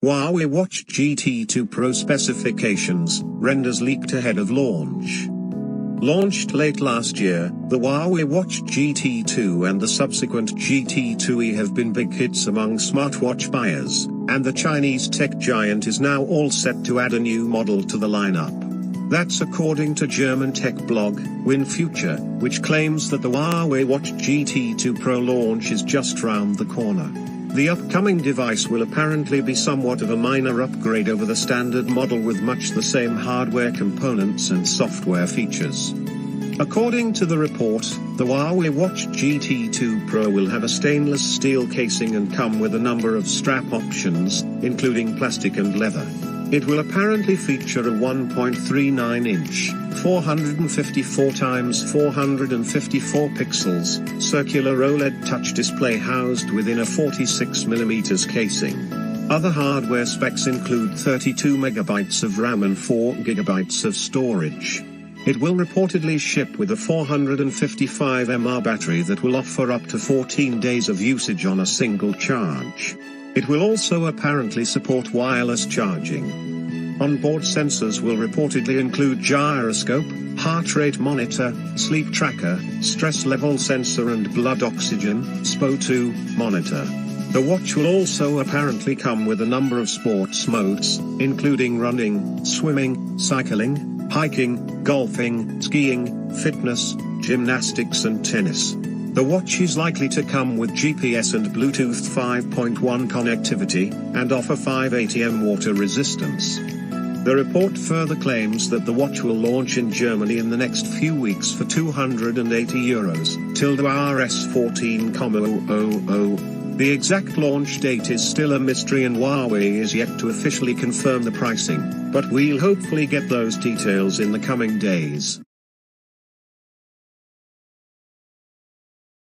Huawei Watch GT2 Pro specifications, renders leaked ahead of launch. Launched late last year, the Huawei Watch GT2 and the subsequent GT2e have been big hits among smartwatch buyers, and the Chinese tech giant is now all set to add a new model to the lineup. That's according to German tech blog, WinFuture, which claims that the Huawei Watch GT2 Pro launch is just round the corner. The upcoming device will apparently be somewhat of a minor upgrade over the standard model with much the same hardware components and software features. According to the report, the Huawei Watch GT2 Pro will have a stainless steel casing and come with a number of strap options, including plastic and leather. It will apparently feature a 1.39-inch, 454x454 pixels, circular OLED touch display housed within a 46mm casing. Other hardware specs include 32 MB of RAM and 4 GB of storage. It will reportedly ship with a 455 mAh battery that will offer up to 14 days of usage on a single charge. It will also apparently support wireless charging. Onboard sensors will reportedly include gyroscope, heart rate monitor, sleep tracker, stress level sensor and blood oxygen (SpO2) monitor. The watch will also apparently come with a number of sports modes, including running, swimming, cycling, hiking, golfing, skiing, fitness, gymnastics and tennis. The watch is likely to come with GPS and Bluetooth 5.1 connectivity, and offer 5 ATM water resistance. The report further claims that the watch will launch in Germany in the next few weeks for €280, ~Rs 14,000. The exact launch date is still a mystery and Huawei is yet to officially confirm the pricing, but we'll hopefully get those details in the coming days.